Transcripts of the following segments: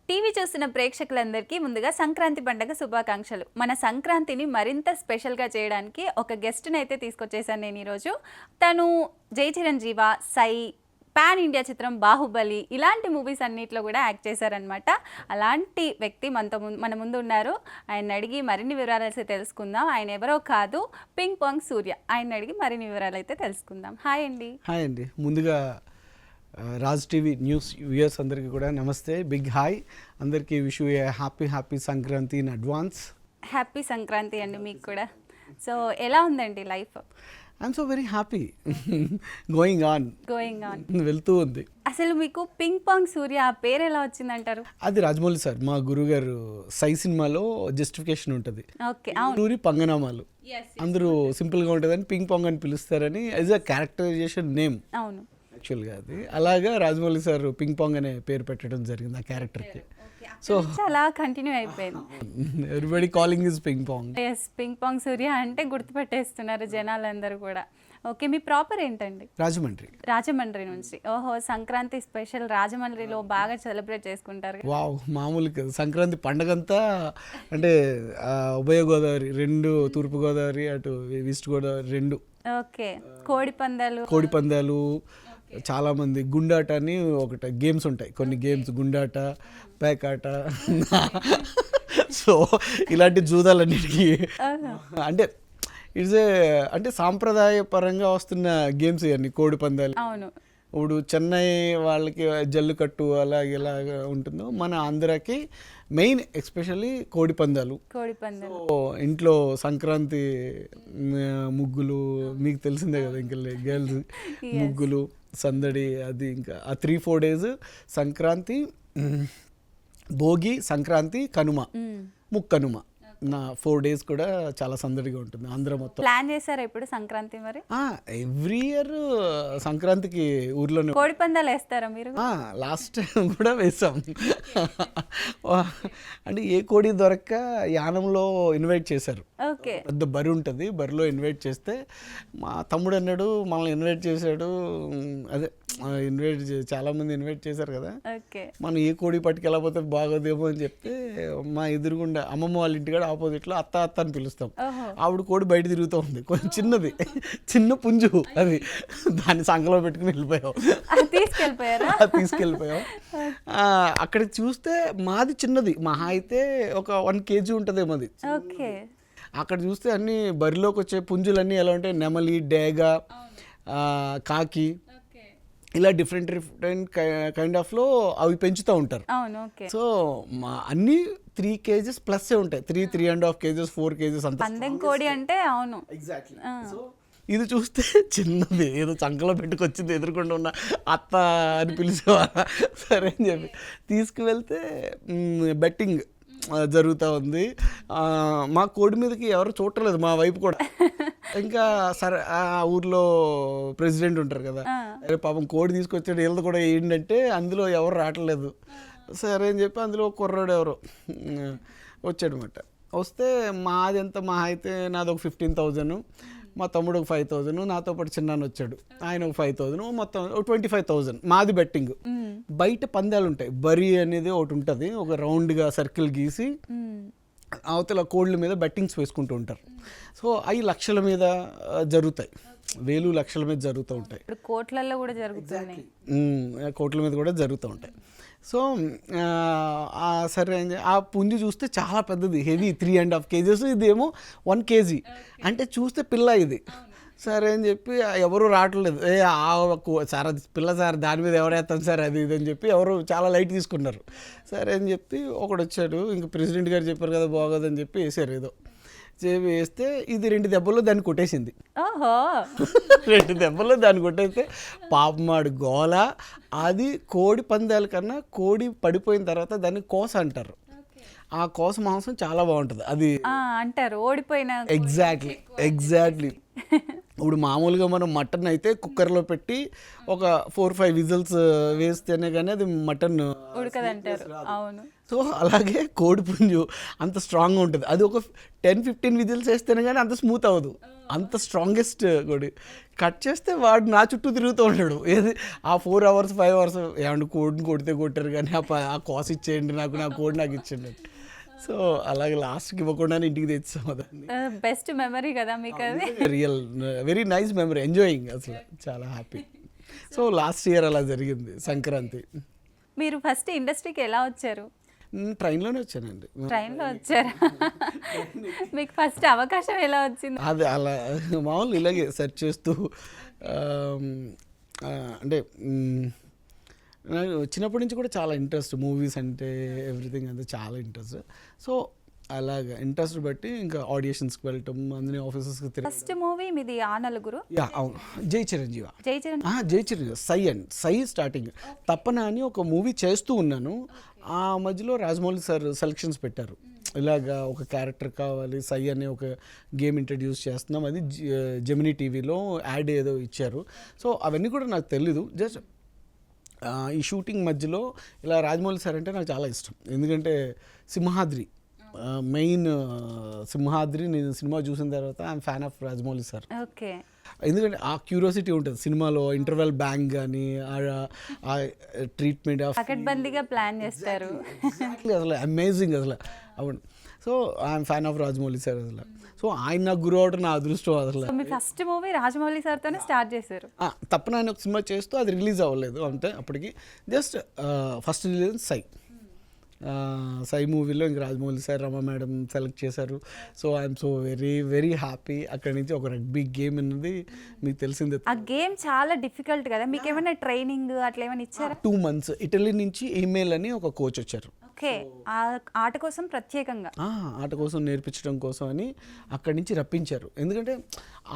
TV చూస్తున్న ప్రేక్షకులందరికీ ముందుగా సంక్రాంతి పండుగ శుభాకాంక్షలు. మన సంక్రాంతిని మరింత స్పెషల్గా చేయడానికి ఒక గెస్ట్ని అయితే తీసుకొచ్చేసాను నేను ఈరోజు. తను జై చిరంజీవ, సై, పాన్ ఇండియా చిత్రం బాహుబలి ఇలాంటి మూవీస్ అన్నిట్లో కూడా యాక్ట్ చేశారనమాట. అలాంటి వ్యక్తి మన ముందు ఉన్నారు. ఆయన అడిగి మరిన్ని వివరాలు అయితే తెలుసుకుందాం. ఆయన ఎవరో కాదు, పింగ్ పాంగ్ సూర్య. ఆయన అడిగి మరిన్ని వివరాలు అయితే తెలుసుకుందాం. హాయ్ అండి. హాయ్ అండి. ముందుగా రాజ్ టీవీ న్యూస్ వ్యూయర్స్ అందరికీ కూడా నమస్తే, బిగ్ హాయ్. అందరికీ wish you a happy Sankranti in advance. Happy Sankranti అండి మీకు కూడా. సో ఎలా ఉందండి life? I'm so very happy. Going on వెళ్తూ ఉంది. అసలు మీకు పింగ్ పాంగ్ సూర్య ఆ పేరు ఎలా వచ్చిందంటారు? అది రాజమౌళి సార్, మా గురుగారు సై సినిమాలో జస్టిఫికేషన్ ఉంటుంది. ఓకే, నూరి పంగనామాలు అందరూ సింపుల్గా ఉంటుందని పింగ్ పాంగ్ అని పిలుస్తారని యాజ్ అ క్యారెక్టరైజేషన్ నేమ్. అవును, యాక్చువల్గా అది అలాగా రాజమౌళి సార్ పింగ్ పాంగ్ అనే పేరు పెట్టడం జరిగింది ఆ క్యారెక్టర్కి. సో అలా కంటిన్యూ అయిపోయింది. Everybody calling is ping pong. Yes, ping pong Surya అంటే గుర్తుపెట్టేస్తున్నారు జనాలందరూ కూడా. ఓకే, మీ ప్రాపర్ ఏంటండి? రాజమండ్రి నుంచి. ఓహో, సంక్రాంతి స్పెషల్ రాజమండ్రిలో బాగా సెలబ్రేట్ చేసుకుంటారు. వావ్, మామూలు కదా సంక్రాంతి పండగంతా. అంటే ఉభయ గోదావరి రెండు, తూర్పు గోదావరి అటు ఈస్ట్ గోదావరి రెండు. ఓకే, కోడి పందాలు చాలా మంది. గుండాట అని ఒకటి గేమ్స్ ఉంటాయి, కొన్ని గేమ్స్ గుండాట, పేకాట. సో ఇలాంటి జూదాలన్నిటికీ అంటే ఇట్స్ అంటే సాంప్రదాయపరంగా వస్తున్న గేమ్స్ ఇవన్నీ. కోడి పందాలు. అవును, ఇప్పుడు చెన్నై వాళ్ళకి జల్లికట్టు ఇలాగా ఉంటుందో, మన ఆంధ్రాకి మెయిన్ ఎస్పెషల్లీ కోడి పందాలు. సో ఇంట్లో సంక్రాంతి ముగ్గులు మీకు తెలిసిందే కదా, ఇంకా గర్ల్స్ ముగ్గులు సందడి. అది ఇంకా ఆ 3-4 days సంక్రాంతి, భోగి, సంక్రాంతి, కనుమ, ముక్కనుమ, నా 4 days కూడా చాలా సందడిగా ఉంటుంది ఆంధ్ర మొత్తం. ప్లాన్ చేశారా ఇప్పుడు సంక్రాంతి మరి? ఎవ్రీ ఇయర్ సంక్రాంతికి ఊర్లోనే కోడి పందాలు వేస్తారా మీరు? లాస్ట్ టైం కూడా వేసాం. అంటే ఏ కోడి దొరక్క యానంలో ఇన్వైట్ చేశారు. పెద్ద బరి ఉంటుంది, బరిలో ఇన్వైట్ చేస్తే మా తమ్ముడు అన్నాడు మనల్ని ఇన్వైట్ చేశాడు. అదే చాలా మంది ఇన్వైట్ చేశారు కదా, మనం ఏ కోడి పట్టుకెళ్ళకపోతే బాగోదేమో అని చెప్తే మా ఎదురుగుండా అమ్మమ్మ వాళ్ళ ఇంటికాడ ఆపోజిట్లో అత్త అని పిలుస్తాం. ఆవిడ కోడి బయట తిరుగుతూ ఉంది, కొంచెం చిన్నది, చిన్న పుంజు. అది దాన్ని సంకలో పెట్టుకుని తీసుకెళ్ళిపోయాం. అక్కడ చూస్తే మాది చిన్నది, మహా అయితే ఒక 1 kg ఉంటుందేమో అది. అక్కడ చూస్తే అన్ని బరిలోకి వచ్చే పుంజులన్నీ ఎలా ఉంటాయి, నెమలి, డేగ, కాకి, ఇలా డిఫరెంట్ కైండ్ ఆఫ్లో అవి పెంచుతూ ఉంటారు. సో మా అన్ని 3 kgs ప్లస్ ఉంటాయి. 3.5 kgs 4 kgs అంత కోడి అంటే. అవును, ఎగ్జాక్ట్లీ. సో ఇది చూస్తే చిన్నది, ఏదో చంకలో పెట్టుకొచ్చింది, ఎదురుకుండా ఉన్న అత్త అని పిలిచేవాళ్ళ. సరే అని చెప్పి తీసుకువెళ్తే బెట్టింగ్ జరుగుతూ ఉంది. మా కోడి మీదకి ఎవరు చూడలేదు, మా వైపు కూడా. ఇంకా సరే ఆ ఊర్లో ప్రెసిడెంట్ ఉంటారు కదా, అరే పాపం కోడి తీసుకొచ్చాడు వీళ్ళది కూడా ఏంటంటే అందులో ఎవరు రావట్లేదు. సరే అని చెప్పి అందులో కుర్రాడు ఎవరో వచ్చాడనమాట. వస్తే మాది ఎంత, మా అయితే నాది ఒక 15,000, మా తమ్ముడు ఒక 5,000, నాతో పాటు చిన్నాన్న వచ్చాడు, ఆయన ఒక 5,000, మొత్తం 25,000 మాది బెట్టింగ్. బయట పందాలు ఉంటాయి, బరి అనేది ఒకటి ఉంటుంది, ఒక రౌండ్గా సర్కిల్ గీసి అవతల కోళ్ళ మీద బెట్టింగ్స్ వేసుకుంటూ ఉంటారు. సో అవి లక్షల మీద జరుగుతాయి, వేలు లక్షల మీద జరుగుతూ ఉంటాయి. కోట్లలో కూడా జరుగుతాయి, కోట్ల మీద కూడా జరుగుతూ ఉంటాయి. సో సరే ఆ పుంజు చూస్తే చాలా పెద్దది, హెవీ, 3.5 kgs, ఇదేమో 1 kg. అంటే చూస్తే పిల్ల ఇది. సరే అని చెప్పి ఎవరు రావట్లేదు, సార్ అది పిల్ల సార్, దాని మీద ఎవరు వేస్తాం సార్ అది ఇది అని చెప్పి ఎవరు చాలా లైట్ తీసుకున్నారు. సరే అని చెప్పి ఒకడు వచ్చాడు, ఇంకా ప్రెసిడెంట్ గారు చెప్పారు కదా బాగోదని చెప్పి వేసారు. ఏదో వేస్తే ఇది 2 దెబ్బల్లో దాన్ని కొట్టేసింది. 2 దెబ్బల్లో దాన్ని కొట్టేస్తే పాపమాడు గోల. అది కోడి పందాల కన్నా కోడి పడిపోయిన తర్వాత దాన్ని కోస అంటారు. ఆ కోస మాంసం చాలా బాగుంటుంది అది అంటారు, ఓడిపోయిన. ఎగ్జాక్ట్లీ. ఇప్పుడు మామూలుగా మనం మటన్ అయితే కుక్కర్లో పెట్టి ఒక 4-5 విజిల్స్ వేస్తేనే కానీ అది మటన్ ఉడకదంటారు. అవును. సో అలాగే కోడిపుంజు అంత స్ట్రాంగ్గా ఉంటుంది. అది ఒక 10-15 విజిల్స్ వేస్తేనే కానీ అంత స్మూత్ అవ్వదు. అంత స్ట్రాంగెస్ట్ కోడి కట్ చేస్తే వాడు నా చుట్టూ తిరుగుతూ ఉంటాడు. ఏది ఆ 4 hours 5 hours ఏమంటే కోడిని కొడితే కొట్టారు కానీ ఆ కాస్ ఇచ్చేయండి నాకు, నా కోడి నాకు ఇచ్చేయండి. సో అలాగే లాస్ట్కి ఇవ్వకుండానే ఇంటికి తెచ్చాము దాన్ని. బెస్ట్ మెమరీ కదా మీకు అది. Real very nice memory, enjoying, అసలు చాలా హ్యాపీ. సో లాస్ట్ ఇయర్ అలా జరిగింది సంక్రాంతి. మీరు ఫస్ట్ ఇండస్ట్రీకి ఎలా వచ్చారు? ట్రైన్లోనే వచ్చానండి. ట్రైన్లో వచ్చారా? మీకు ఫస్ట్ అవకాశం ఎలా వచ్చింది? అది అలా మామూలు ఇలాగే సెర్చ్ చేస్తూ అంటే నాకు చిన్నప్పటి నుంచి కూడా చాలా ఇంట్రెస్ట్, మూవీస్ అంటే ఎవ్రీథింగ్ అంతా చాలా ఇంట్రెస్ట్. సో అలాగా ఇంట్రెస్ట్ బట్టి ఇంకా ఆడిషన్స్కి వెళ్ళటం, అందులో ఆఫీసెస్కి తిరగడం. ఫస్ట్ మూవీ మీది ఆ నలుగురు? యా అవును, జై చిరంజీవ. జై చిరణ్. జై చిరంజీవి, సై స్టార్టింగ్. తప్పన అని ఒక మూవీ చేస్తూ ఉన్నాను. ఆ మధ్యలో రాజమౌళి సార్ సెలక్షన్స్ పెట్టారు, ఇలాగా ఒక క్యారెక్టర్ కావాలి, సై అనే ఒక గేమ్ ఇంట్రడ్యూస్ చేస్తున్నాం, అది జెమినీ టీవీలో యాడ్ ఏదో ఇచ్చారు. సో అవన్నీ కూడా నాకు తెలీదు. జస్ట్ ఈ షూటింగ్ మధ్యలో ఇలా రాజమౌళి సార్ అంటే నాకు చాలా ఇష్టం. ఎందుకంటే సింహాద్రి, మెయిన్ సింహాద్రి నేను సినిమా చూసిన తర్వాత I'm fan of Rajamouli sir. Okay. ఎందుకంటే ఆ క్యూరియాసిటీ ఉంటుంది సినిమాలో, ఇంటర్వెల్ బ్యాంగ్ కానీ ఆ ట్రీట్మెంట్ పకడ్బందీగా ప్లాన్ చేస్తారు. అసలు అమేజింగ్ అసలు. అవును. So I'm fan of Rajamouli sir అసలు. సో ఆయన నాకు గురువు అవడం నా అదృష్టం అసలు. మీ ఫస్ట్ మూవీ రాజమౌళి సార్తోనే స్టార్ట్ చేశారు? తప్పన ఆయన ఒక సినిమా చేస్తూ అది రిలీజ్ అవ్వలేదు అంటే అప్పటికి. జస్ట్ ఫస్ట్ రిలీజ్ సై మూవీలో ఇంక Rajamouli sir, Rama madam select చేశారు. So I'm so very very happy. అక్కడి నుంచి ఒక రగ్బీ గేమ్ అన్నది మీకు తెలిసిందే. ఆ గేమ్ చాలా డిఫికల్ట్ కదా, మీకు ఏమైనా ట్రైనింగ్ అట్లా ఏమైనా ఇచ్చారా? 2 months ఇటలీ నుంచి ఈమెయిల్ అని ఒక కోచ్ వచ్చారు. ఓకే. ఆ ఆట కోసం ప్రత్యేకంగా ఆట కోసం నేర్పించడం కోసం అని అక్కడి నుంచి రప్పించారు. ఎందుకంటే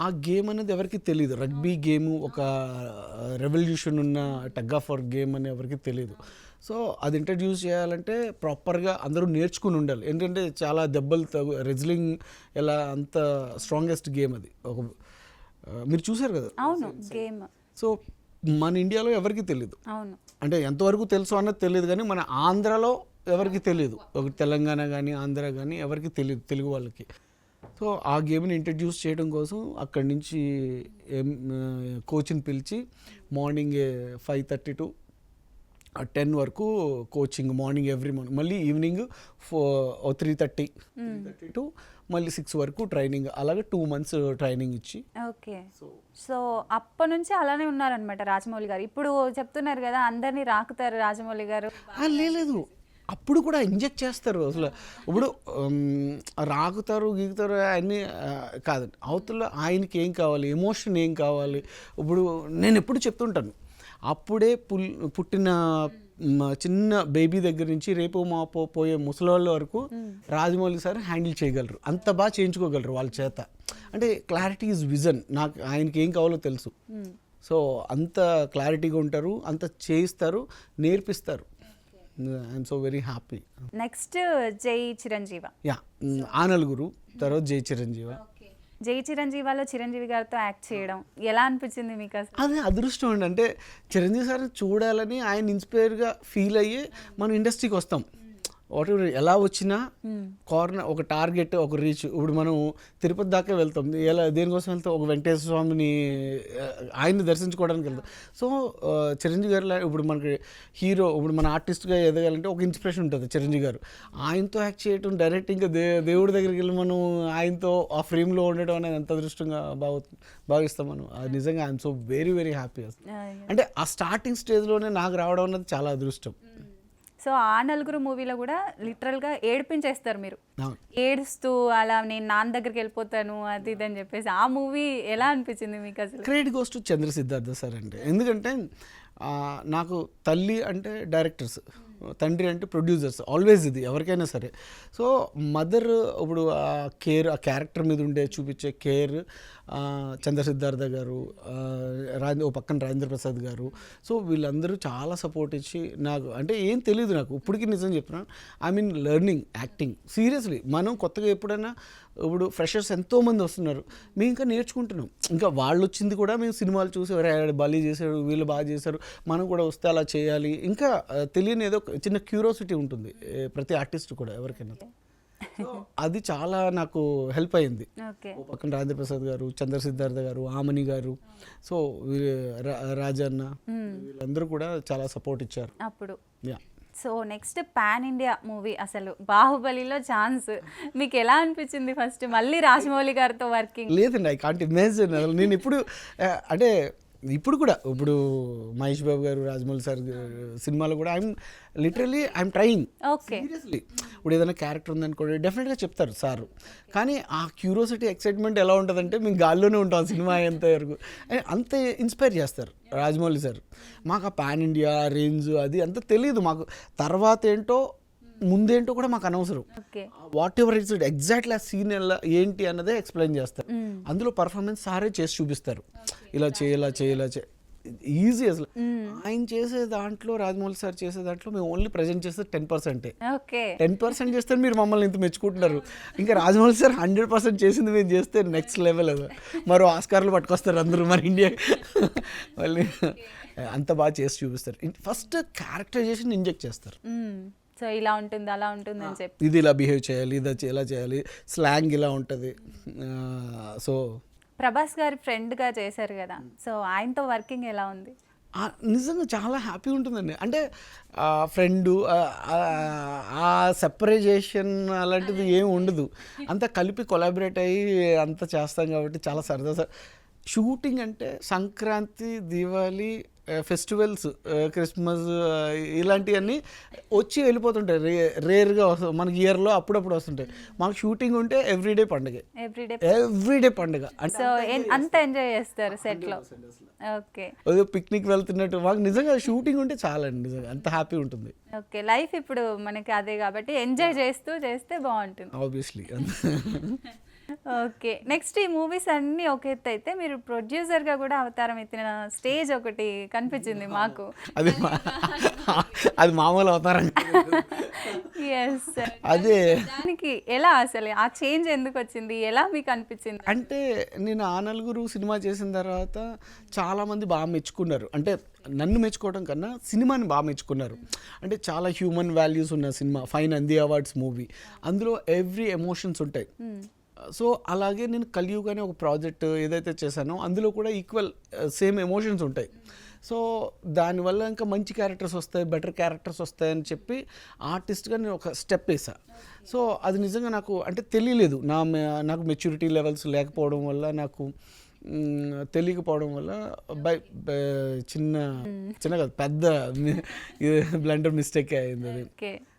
ఆ గేమ్ అనేది ఎవరికి తెలియదు. రగ్బీ గేమ్ ఒక రెవల్యూషన్ ఉన్న టగ్ ఆఫ్ వార్ గేమ్ అని ఎవరికి తెలియదు. సో అది ఇంట్రడ్యూస్ చేయాలంటే ప్రాపర్గా అందరూ నేర్చుకుని ఉండాలి. ఎందుకంటే చాలా దెబ్బలు రెజ్లింగ్ ఎలా అంత స్ట్రాంగెస్ట్ గేమ్ అది. ఒక మీరు చూసారు కదా. అవును, గేమ్. సో మన ఇండియాలో ఎవరికి తెలియదు. అవును. అంటే ఎంతవరకు తెలుసు అన్నది తెలియదు, కానీ మన ఆంధ్రాలో ఎవరికి తెలియదు. ఒక తెలంగాణ కానీ ఆంధ్ర కానీ ఎవరికి తెలియదు, తెలుగు వాళ్ళకి. సో ఆ గేమ్ని ఇంట్రడ్యూస్ చేయడం కోసం అక్కడి నుంచి కోచ్ని పిలిచి మార్నింగ్ 5:30 to 10 వరకు కోచింగ్, మార్నింగ్ ఎవ్రీ మార్నింగ్, మళ్ళీ ఈవినింగ్ 3:30 to మళ్ళీ 6 వరకు ట్రైనింగ్. అలాగే 2 months ట్రైనింగ్ ఇచ్చి. ఓకే. సో అప్పటి నుంచి అలానే ఉన్నారనమాట రాజమౌళి గారు. ఇప్పుడు చెప్తున్నారు కదా అందరినీ రాకుతారు రాజమౌళి గారు. లేదు, అప్పుడు కూడా ఇంజెక్ట్ చేస్తారు అసలు. ఇప్పుడు రాకుతారు గీకుతారు అన్నీ కాదండి. అవతల ఆయనకి ఏం కావాలి, ఎమోషన్ ఏం కావాలి. ఇప్పుడు నేను ఎప్పుడు చెప్తుంటాను, అప్పుడే పుట్టిన చిన్న బేబీ దగ్గర నుంచి రేపు మాపో పోయే ముసలివాళ్ళ వరకు రాజమౌళి సార్ హ్యాండిల్ చేయగలరు, అంత బాగా చేయించుకోగలరు వాళ్ళ చేత. అంటే క్లారిటీ ఈజ్ విజన్. నాకు ఆయనకి ఏం కావాలో తెలుసు. సో అంత క్లారిటీగా ఉంటారు, అంత చేయిస్తారు, నేర్పిస్తారు. I'm so very happy. Next జై చిరంజీవ. ఆ నలుగురు తర్వాత జై చిరంజీవ. జై చిరంజీవాలో చిరంజీవి గారితో యాక్ట్ చేయడం ఎలా అనిపించింది మీకు అసలు? అదే అదృష్టం అండి. అంటే చిరంజీవి సార్ని చూడాలని ఆయన ఇన్స్పైర్గా ఫీల్ అయ్యి మనం ఇండస్ట్రీకి వస్తాం. వాట్ ఎవర్ ఎలా వచ్చినా కార్నర్ ఒక టార్గెట్, ఒక రీచ్. ఇప్పుడు మనం తిరుపతి దాకా వెళ్తాం, ఎలా దేనికోసం వెళ్తాం? ఒక వెంకటేశ్వర స్వామిని ఆయన్ని దర్శించుకోవడానికి వెళ్తాం. సో చిరంజీవి గారు ఇప్పుడు మనకి హీరో, ఇప్పుడు మన ఆర్టిస్ట్గా ఎదగాలంటే ఒక ఇన్స్పిరేషన్ ఉంటుంది చిరంజీవి గారు. ఆయనతో యాక్ట్ చేయడం, డైరెక్ట్ ఇంకా దేవుడి దగ్గరికి వెళ్ళి మనం ఆయనతో ఆ ఫ్రేమ్లో ఉండడం అనేది ఎంత అదృష్టంగా భావిస్తాం మనం. అది నిజంగా I'm so very very happy. అంటే ఆ స్టార్టింగ్ స్టేజ్లోనే నాకు రావడం అన్నది చాలా అదృష్టం. సో ఆ నలుగురు మూవీలో కూడా లిటరల్గా ఏడిపించేస్తారు మీరు, ఏడుస్తూ అలా నేను నాన్న దగ్గరికి వెళ్ళిపోతాను అది ఇది అని చెప్పేసి. ఆ మూవీ ఎలా అనిపించింది మీకు అసలు? Credit goes to Chandra Siddhartha sir అంటే. ఎందుకంటే నాకు తల్లి అంటే డైరెక్టర్స్, తండ్రి అంటే ప్రొడ్యూసర్స్, ఆల్వేస్ ఇది ఎవరికైనా సరే. సో మదర్ ఇప్పుడు ఆ కేర్, ఆ క్యారెక్టర్ మీద ఉండే చూపించే కేర్, చంద్ర సిద్ధార్థ గారు, ఓ పక్కన రాజేంద్ర ప్రసాద్ గారు. సో వీళ్ళందరూ చాలా సపోర్ట్ ఇచ్చి నాకు అంటే ఏం తెలియదు నాకు ఇప్పటికీ నిజం చెప్తున్నాను. I mean learning acting seriously. మనం కొత్తగా ఎప్పుడైనా ఇప్పుడు ఫ్రెషర్స్ ఎంతోమంది వస్తున్నారు, మేము ఇంకా నేర్చుకుంటున్నాం. ఇంకా వాళ్ళు వచ్చింది కూడా మేము సినిమాలు చూసి బలి చేశారు, వీళ్ళు బాగా చేశారు, మనం కూడా వస్తే అలా చేయాలి. ఇంకా తెలియని ఏదో చిన్న క్యూరియాసిటీ ఉంటుంది ప్రతి ఆర్టిస్ట్ కూడా ఎవరికైనా. అది చాలా నాకు హెల్ప్ అయింది. పక్కన రాజేంద్ర ప్రసాద్ గారు, చంద్ర సిద్ధార్థ గారు, ఆమని గారు, సో రాజన్న వీళ్ళందరూ కూడా చాలా సపోర్ట్ ఇచ్చారు అప్పుడు. Yeah. So next pan India movie అసలు బాహుబలిలో ఛాన్స్ మీకు ఎలా అనిపించింది ఫస్ట్ మళ్ళీ రాజమౌళి గారితో వర్కింగ్? లేదండి, ఐ కాంట్ ఇమాజిన్. నేను ఇప్పుడు అంటే ఇప్పుడు కూడా ఇప్పుడు మహేష్ బాబు గారు, రాజమౌళి సార్ సినిమాలో కూడా ఐఎమ్ ట్రయింగ్ సీరియస్లీ. ఇప్పుడు ఏదైనా క్యారెక్టర్ ఉందనుకోండి డెఫినెట్గా చెప్తారు సార్, కానీ ఆ క్యూరియాసిటీ ఎక్సైట్మెంట్ ఎలా ఉంటుందంటే మేము గాల్లోనే ఉంటాం సినిమా ఎంత వరకు. అంత ఇన్స్పైర్ చేస్తారు రాజమౌళి సార్. మాకు ఆ పాన్ ఇండియా రేంజ్ అది అంత తెలియదు మాకు. తర్వాత ఏంటో ముందేంటో కూడా మాకు అనవసరం. వాట్ ఎవర్ ఇట్స్ ఎగ్జాక్ట్లీ ఆ సీన్ ఏంటి అన్నదే ఎక్స్ప్లెయిన్ చేస్తారు. అందులో పర్ఫార్మెన్స్ సారే చేసి చూపిస్తారు, ఇలా చేయాలి ఈజీ. అసలు ఆయన చేసే దాంట్లో, రాజమౌళి సార్ చేసే దాంట్లో మేము ఓన్లీ ప్రజెంట్ చేస్తే 10%. 10% చేస్తే మీరు మమ్మల్ని ఇంత మెచ్చుకుంటున్నారు. ఇంకా రాజమౌళి సార్ 100% చేసింది మేము చేస్తే నెక్స్ట్ లెవెల్. అది మరో ఆస్కార్లు పట్టుకొస్తారు అందరూ మన ఇండియా. మళ్ళీ అంత బాగా చేసి చూపిస్తారు. ఫస్ట్ క్యారెక్టరైజేషన్ ఇంజెక్ట్ చేస్తారు. సో ఇలా ఉంటుంది అలా ఉంటుంది అని చెప్పి, ఇది ఇలా బిహేవ్ చేయాలి, ఇది ఇలా చేయాలి, స్లాంగ్ ఇలా ఉంటుంది. సో ప్రభాస్ గారి ఫ్రెండ్గా చేశారు కదా, సో ఆయనతో వర్కింగ్ ఎలా ఉంది? నిజంగా చాలా హ్యాపీ ఉంటుందండి. అంటే ఫ్రెండు ఆ సెపరేషన్ అలాంటిది ఏమి ఉండదు. అంతా కలిపి కొలాబరేట్ అయ్యి అంతా చేస్తాం కాబట్టి చాలా సరదా. షూటింగ్ అంటే సంక్రాంతి, దీవాళి, ఫెస్టివల్స్, క్రిస్మస్ ఇలాంటివన్నీ వచ్చి వెళ్ళిపోతుంటాయి. రేర్గా వస్తాయి మనకి, ఇయర్లో అప్పుడప్పుడు వస్తుంటాయి. మాకు షూటింగ్ ఉంటే ఎవ్రీడే పండుగ, ఎవ్రీడే పండుగ. సో అంత ఎంజాయ్ చేస్తారు సెట్లో. ఓకే, అదే పిక్నిక్ వెళ్తున్నట్టు. మాకు నిజంగా షూటింగ్ ఉంటే చాలండి, నిజంగా అంత హ్యాపీ ఉంటుంది. ఓకే, లైఫ్ ఇప్పుడు మనకి అదే కాబట్టి ఎంజాయ్ చేస్తూ చేస్తే బాగుంటుంది ఆబ్వియస్లీ. ఓకే, నెక్స్ట్ ఈ మూవీస్ అన్నీ ఒక ఎత్తు అయితే మీరు ప్రొడ్యూసర్గా కూడా అవతారం ఎత్తిన స్టేజ్ ఒకటి కనిపించింది మాకు. అది మామూలు అవతారం. ఎస్, అదే దానికి ఎలా అసలు ఆ చేంజ్ ఎందుకు వచ్చింది, ఎలా మీకు అనిపించింది? అంటే నేను ఆ నలుగురు సినిమా చేసిన తర్వాత చాలామంది బాగా మెచ్చుకున్నారు. అంటే నన్ను మెచ్చుకోవడం కన్నా సినిమాని బాగా మెచ్చుకున్నారు. అంటే చాలా హ్యూమన్ వాల్యూస్ ఉన్న cinema, fine Nandi awards movie, అందులో ఎవ్రీ ఎమోషన్స్ ఉంటాయి. సో అలాగే నేను కలియుగ్ అనే ఒక ప్రాజెక్ట్ ఏదైతే చేశానో అందులో కూడా ఈక్వల్ సేమ్ ఎమోషన్స్ ఉంటాయి. సో దానివల్ల ఇంకా మంచి క్యారెక్టర్స్ వస్తాయి, బెటర్ క్యారెక్టర్స్ వస్తాయని చెప్పి ఆర్టిస్ట్గా నేను ఒక స్టెప్ వేసాను. సో అది నిజంగా నాకు అంటే తెలియలేదు, నాకు మెచ్యూరిటీ లెవెల్స్ లేకపోవడం వల్ల, నాకు తెలియకపోవడం వల్ల చిన్నగా పెద్ద బ్లండర్ మిస్టేక్ అయింది అది.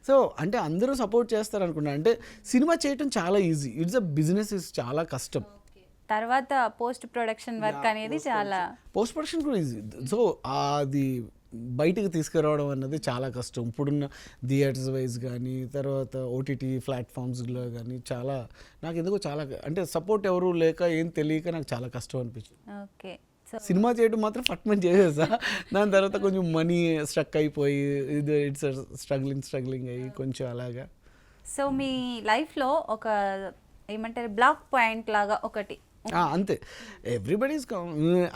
సో అంటే అందరూ సపోర్ట్ చేస్తారు అనుకున్నా. అంటే సినిమా చేయటం చాలా easy, it's a business, is చాలా కష్టం. తర్వాత పోస్ట్ ప్రొడక్షన్ వర్క్ అనేది చాలా, పోస్ట్ ప్రొడక్షన్ కూడా ఈజీ. సో అది బయటికి తీసుకురావడం అన్నది చాలా కష్టం. ఇప్పుడున్న థియేటర్స్ వైజ్ కానీ, తర్వాత ఓటీటీ ప్లాట్ఫామ్స్లో కానీ చాలా నాకు ఎందుకో చాలా అంటే సపోర్ట్ ఎవరు లేక ఏం తెలియక నాకు చాలా కష్టం అనిపించింది. ఓకే, సినిమా చేయడం మాత్రం ఫట్మని చేసేసా. దాని తర్వాత కొంచెం మనీ స్ట్రక్ అయిపోయి ఇది ఇట్స్ స్ట్రగ్లింగ్ అయ్యి కొంచెం అలాగా. సో మీ లైఫ్లో ఒక ఏమంటారు బ్లాక్ పాయింట్ లాగా ఒకటి అంతే, ఎవ్రీబడీస్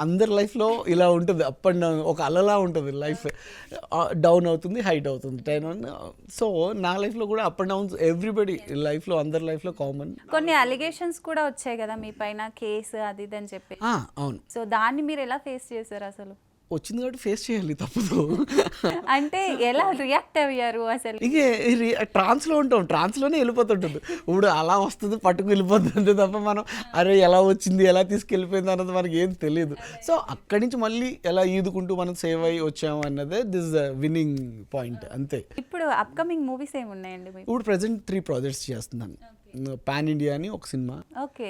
అందరి లైఫ్లో ఇలా ఉంటుంది, అప్ అండ్ డౌన్, ఒక అలలా ఉంటుంది లైఫ్. డౌన్ అవుతుంది, హైట్ అవుతుంది, సో నా లైఫ్లో కూడా అప్ అండ్ డౌన్స్ ఎవ్రీబడి లైఫ్లో, అందరి లైఫ్లో కామన్. కొన్ని అలిగేషన్స్ కూడా వచ్చాయి కదా మీ పైన, కేసు అది ఇది అని చెప్పి. అవును, సో దాన్ని మీరు ఎలా ఫేస్ చేశారు? అసలు వచ్చింది కాబట్టి ఫేస్ చేయాలి, తప్పదు. అంటే ఎలా రియాక్ట్ అయ్యారు అసలు? ఇక ట్రాన్స్లో ఉంటాం, ట్రాన్స్లోనే వెళ్ళిపోతుంటుంది. ఇప్పుడు అలా వస్తుంది, పట్టుకు వెళ్ళిపోతుంది తప్ప మనం అరే ఎలా వచ్చింది, ఎలా తీసుకెళ్ళిపోయింది అన్నది మనకి ఏం తెలియదు. సో అక్కడి నుంచి మళ్ళీ ఎలా ఈదుకుంటూ మనం సేవ్ అయ్యి వచ్చాము అన్నదే దిస్ విన్నింగ్ పాయింట్, అంతే. ఇప్పుడు అప్కమింగ్ మూవీస్ ఏమున్నాయండి? ఇప్పుడు ప్రెసెంట్ 3 ప్రాజెక్ట్స్ చేస్తున్నాను. పాన్ ఇండియా అని ఒక సినిమా, ఓకే.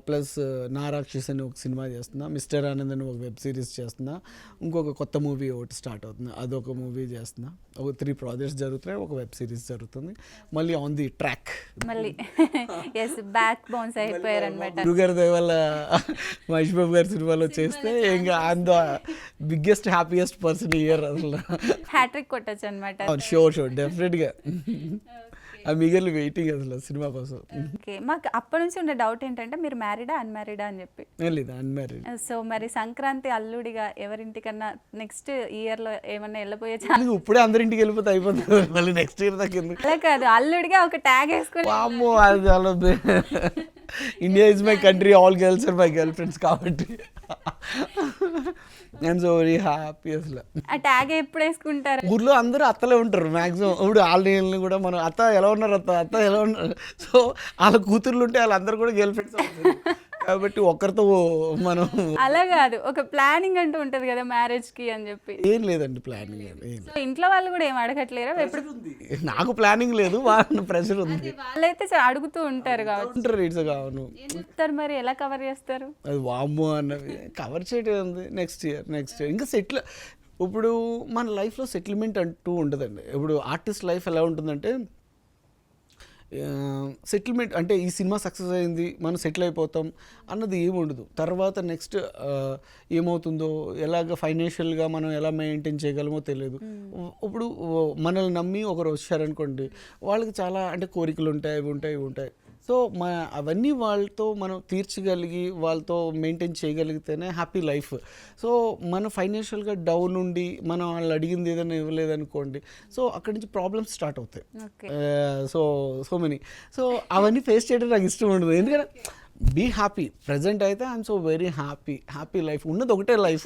ప్లస్ నారాక్షస్ అని ఒక సినిమా చేస్తున్నా, మిస్టర్ ఆనంద్ అని ఒక వెబ్ సిరీస్ చేస్తున్నా, ఇంకొక కొత్త మూవీ ఒకటి స్టార్ట్ అవుతుంది, అదొక మూవీ చేస్తున్నా, ఒక 3 ప్రాజెక్ట్స్ జరుగుతున్నాయి, ఒక వెబ్ సిరీస్ జరుగుతుంది. మళ్ళీ ఆన్ ది ట్రాక్ మళ్ళీ ఎస్ బ్యాక్ బౌన్స్ అయిపోయారు అనమాట. గురుగారి దయ వల్ల మహేష్ బాబు గారి సినిమాలో చేస్తే ఇంకా I'm the biggest happiest person year అసలు. హ్యాట్రిక్ కొట్టచ్చు అనమాట. షూర్ డెఫినెట్గా ఐఎమ్ ఈగర్లీ వెయిటింగ్ అసలు సినిమా కోసం. ఓకే, మాకు అప్పటి నుంచి ఉండే డౌట్ ఏంటంటే మీరు మ్యారీడా అన్మ్యారీడా అని చెప్పి. లేదు అన్మ్యారీడ్. సో మరి సంక్రాంతి అల్లుడిగా ఎవరింటికన్నా నెక్స్ట్ ఇయర్లో ఏమన్నా వెళ్ళబోయే ఇప్పుడే అందరింటికి వెళ్ళిపోతే అయిపోతుంది, మళ్ళీ నెక్స్ట్ ఇయర్ దాకా ఎందుకు? అలా కాదు, అల్లుడిగా ఒక ట్యాగ్ వేసుకొని వామ్మో అది చాలా India is my country, all girls are my girl friends కాబట్టి ఐఎమ్ సో వెరీ హ్యాపీ అసలు. ఆ ట్యాగ్ ఎప్పుడు వేసుకుంటారు? ఊర్లో అందరూ అత్తలే ఉంటారు మ్యాక్సిమం. ఇప్పుడు వాళ్ళని కూడా మనం అత్త ఎలా ఉన్నారు, అత్త ఎలా ఉన్నారు, సో వాళ్ళ కూతుర్లు ఉంటే వాళ్ళందరూ కూడా గర్ల్ ఫ్రెండ్స్ అవుతారు కాబట్టి ఒక్కరితో మనం అలా కాదు, ఒక ప్లానింగ్ అంటూ ఉంటది కదా మ్యారేజ్ కి అని చెప్పి. ఏం లేదండి ప్లానింగ్ ఏం. సో ఇంట్లో వాళ్ళు కూడా ఏం అడగట్లేరా? ఎప్పుడు నాకు ప్లానింగ్ లేదు, వాళ్ళ ప్రెషర్ ఉంది. వాళ్ళైతే అడుగుతూ ఉంటారు కాబట్టి రీడ్స్ కావను చెప్తారు. మరి ఎలా కవర్ చేస్తారు? అది వామ్మో అన్నవి కవర్ చేయడం ఉంది. నెక్స్ట్ ఇయర్ ఇంకా సెటిల్. ఇప్పుడు మన లైఫ్లో సెటిల్మెంట్ అంటూ ఉండదండి. ఇప్పుడు ఆర్టిస్ట్ లైఫ్ ఎలా ఉంటుందంటే సెటిల్మెంట్ అంటే ఈ సినిమా సక్సెస్ అయింది మనం సెటిల్ అయిపోతాం అన్నది ఏమి ఉండదు. తర్వాత నెక్స్ట్ ఏమవుతుందో, ఎలాగ ఫైనాన్షియల్గా మనం ఎలా మెయింటైన్ చేయగలమో తెలియదు. ఇప్పుడు మనల్ని నమ్మి ఒకరు వచ్చారనుకోండి, వాళ్ళకి చాలా అంటే కోరికలు ఉంటాయి, ఇవి ఉంటాయి. సో అవన్నీ వాళ్ళతో మనం తీర్చగలిగి వాళ్ళతో మెయింటైన్ చేయగలిగితేనే హ్యాపీ లైఫ్. సో మనం ఫైనాన్షియల్గా డౌన్ ఉండి మనం వాళ్ళు అడిగింది ఏదైనా ఇవ్వలేదనుకోండి, సో అక్కడి నుంచి ప్రాబ్లమ్స్ స్టార్ట్ అవుతాయి. So many. సో అవన్నీ ఫేస్ చేయడం నాకు ఇష్టం ఉండదు. ఎందుకంటే బీ హ్యాపీ. ప్రజెంట్ అయితే I'm so very happy life. ఉన్నది ఒకటే లైఫ్.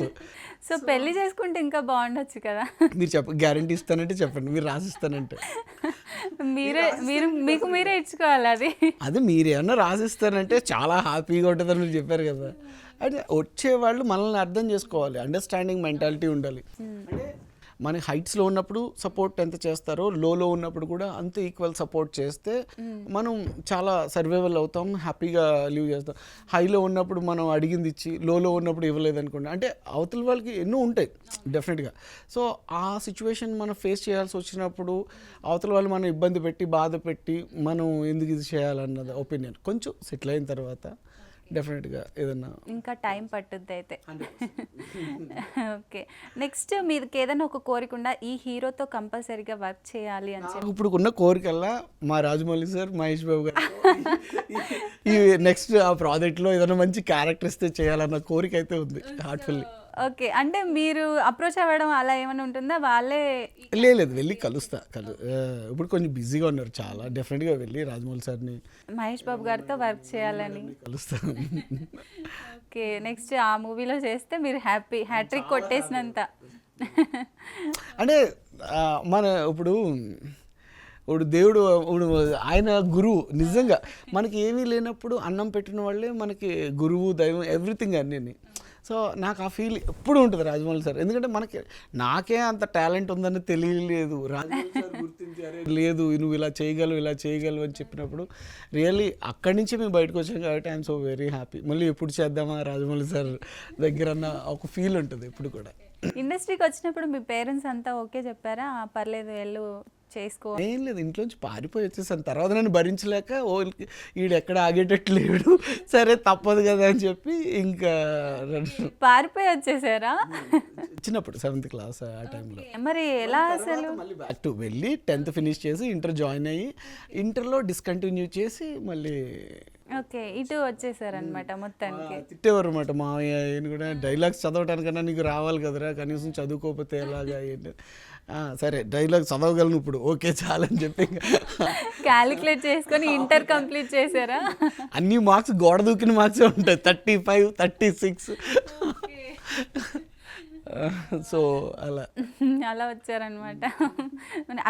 సో పెళ్లి చేసుకుంటే ఇంకా బాగుండొచ్చు కదా. మీరు గ్యారంటీ ఇస్తానంటే చెప్పండి, మీరు రాసిస్తానంటే మీకు మీరే ఇచ్చుకోవాలి. అది మీరేమన్నా రాసిస్తానంటే చాలా హ్యాపీగా ఉంటుందని మీరు చెప్పారు కదా. అంటే వచ్చేవాళ్ళు మనల్ని అర్థం చేసుకోవాలి, అండర్స్టాండింగ్ మెంటాలిటీ ఉండాలి. అంటే మనకి హైట్స్లో ఉన్నప్పుడు సపోర్ట్ ఎంత చేస్తారో లోలో ఉన్నప్పుడు కూడా అంతే ఈక్వల్ సపోర్ట్ చేస్తే మనం చాలా సర్వైవల్ అవుతాం, హ్యాపీగా లివ్ చేస్తాం. హైలో ఉన్నప్పుడు మనం అడిగింది ఇచ్చి లోలో ఉన్నప్పుడు ఇవ్వలేదనుకోండి, అంటే అవతల వాళ్ళకి ఎన్నో ఉంటాయి డెఫినెట్గా. సో ఆ సిచ్యువేషన్ మనం ఫేస్ చేయాల్సి వచ్చినప్పుడు అవతల వాళ్ళు మనం ఇబ్బంది పెట్టి బాధ పెట్టి మనం ఎందుకు ఇది చేయాలన్నది ఒపీనియన్. కొంచెం సెటిల్ అయిన తర్వాత డెఫినెట్గా ఏదన్నా ఇంకా టైం పట్టుద్ది అయితే. ఓకే, నెక్స్ట్ మీదకి ఏదైనా ఒక కోరిక ఉందా, ఈ హీరోతో కంపల్సరీగా వర్క్ చేయాలి అని చెప్పి? ఇప్పుడు ఉన్న కోరికల్లా మా రాజమౌళి సార్, మహేష్ బాబు గారు ఈ నెక్స్ట్ ఆ ప్రాజెక్ట్లో ఏదైనా మంచి క్యారెక్టర్ ఇస్తే చేయాలన్న కోరిక అయితే ఉంది హార్ట్ఫుల్లీ. ఓకే, అంటే మీరు అప్రోచ్ అవ్వడం అలా ఏమైనా ఉంటుందా? వాళ్ళే లేదు వెళ్ళి కలుస్తా. ఇప్పుడు కొంచెం బిజీగా ఉన్నారు చాలా. డెఫినెట్గా వెళ్ళి రాజమౌళి సార్ని, మహేష్ బాబు గారితో వర్క్ చేయాలని కలుస్తాను. ఓకే, నెక్స్ట్ ఆ మూవీలో చేస్తే మీరు హ్యాట్రిక్ కొట్టేసినంత. అంటే మన ఇప్పుడు దేవుడు, ఇప్పుడు ఆయన గురువు. నిజంగా మనకి ఏమీ లేనప్పుడు అన్నం పెట్టిన వాళ్ళే మనకి గురువు, దైవం, ఎవ్రీథింగ్ అన్నీ. సో నాకు ఆ ఫీల్ ఎప్పుడు ఉంటుంది రాజమౌళి సార్. ఎందుకంటే నాకే అంత టాలెంట్ ఉందని తెలియలేదు. రాజమౌళి సార్ గుర్తించారే, లేదు నువ్వు ఇలా చేయగలవు అని చెప్పినప్పుడు రియల్లీ అక్కడి నుంచి మేము బయటకు వచ్చాం కాబట్టి ఐఎమ్ సో వెరీ హ్యాపీ. మళ్ళీ ఎప్పుడు చేద్దామా రాజమౌళి సార్ దగ్గర అన్న ఒక ఫీల్ ఉంటుంది ఇప్పుడు కూడా. ఇండస్ట్రీకి వచ్చినప్పుడు మీ పేరెంట్స్ అంతా ఓకే చెప్పారా? పర్లేదు వెళ్ళు చేసుకో? ఏం లేదు, ఇంట్లోంచి పారిపోయి వచ్చేసాను. తర్వాత నన్ను భరించలేక వీడు ఎక్కడ ఆగేటట్టు లేడు, సరే తప్పదు కదా అని చెప్పి ఇంకా పారిపోయి వచ్చేసారా? చిన్నప్పుడు 7th క్లాస్ ఆ టైంలో. మరి ఎలా అసలు? మళ్ళీ బ్యాక్ టు వెళ్ళి 10th ఫినిష్ చేసి ఇంటర్ జాయిన్ అయ్యి ఇంటర్లో డిస్కంటిన్యూ చేసి మళ్ళీ ఓకే ఇటు వచ్చేసారనమాట మొత్తానికి. తిట్టేవారు అనమాట మామయ్య. నేను కూడా డైలాగ్స్ చదవటానికన్నా నీకు రావాలి కదరా, కనీసం చదువుకోకపోతే ఎలాగా ఏంటి. సరే డైలాగ్ చదవగలను ఇప్పుడు, ఓకే చాలని చెప్పి క్యాలిక్యులేట్ చేసుకొని ఇంటర్ కంప్లీట్ చేశారా? అన్ని మార్క్స్ గోడ దూకిన మార్క్సే ఉంటాయి, 35, 36. సో అలా వచ్చారనమాట.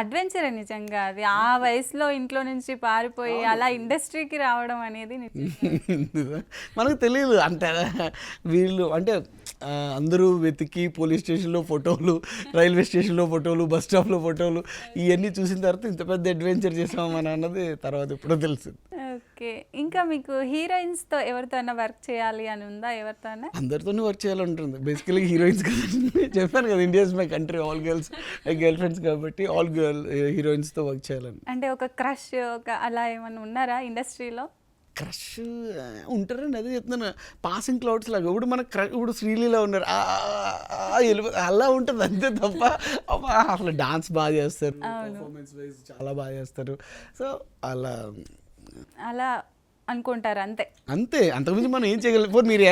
అడ్వెంచర్ నిజంగా అది. ఆ వయసులో ఇంట్లో నుంచి పారిపోయి అలా ఇండస్ట్రీకి రావడం అనేది మనకు తెలియదు. అంటే వీళ్ళు అంటే అందరూ వెతికి పోలీస్ స్టేషన్లో ఫోటోలు, రైల్వే స్టేషన్లో ఫోటోలు, బస్ స్టాప్లో ఫోటోలు, ఇవన్నీ చూసిన తర్వాత ఇంత పెద్ద అడ్వెంచర్ చేసామని అన్నది తర్వాత ఎప్పుడో తెలిసింది. ఓకే. ఇంకా మీకు హీరోయిన్స్‌తో ఎవరితో అయినా వర్క్ చేయాలి అని ఉందా ఎవరితోనా? అందరితోనే వర్క్ చేయాలంటుంది బేసికలీ హీరోయిన్స్ కదండి. చెప్పాను కదా, India is my country, all girls girl friends కాబట్టి ఆల్ హీరోయిన్స్తో వర్క్ చేయాలని. అంటే ఒక క్రష్ ఒక అలా ఏమన్నా ఉన్నారా ఇండస్ట్రీలో? క్రష్ ఉంటారండి, అదే చెప్తున్నాను, పాసింగ్ క్లౌడ్స్ లాగా. ఇప్పుడు మన ఇప్పుడు శ్రీలీల ఉన్నారు, అలా ఉంటుంది అంతే తప్ప అసలు డాన్స్ బాగా చేస్తారు, పర్ఫార్మెన్స్ వైజ్ చాలా బాగా చేస్తారు. సో అలా అలా అనుకుంటారు అంతే. అంతే, అంతకుమించి మనం ఏం చేయగలం? మీరు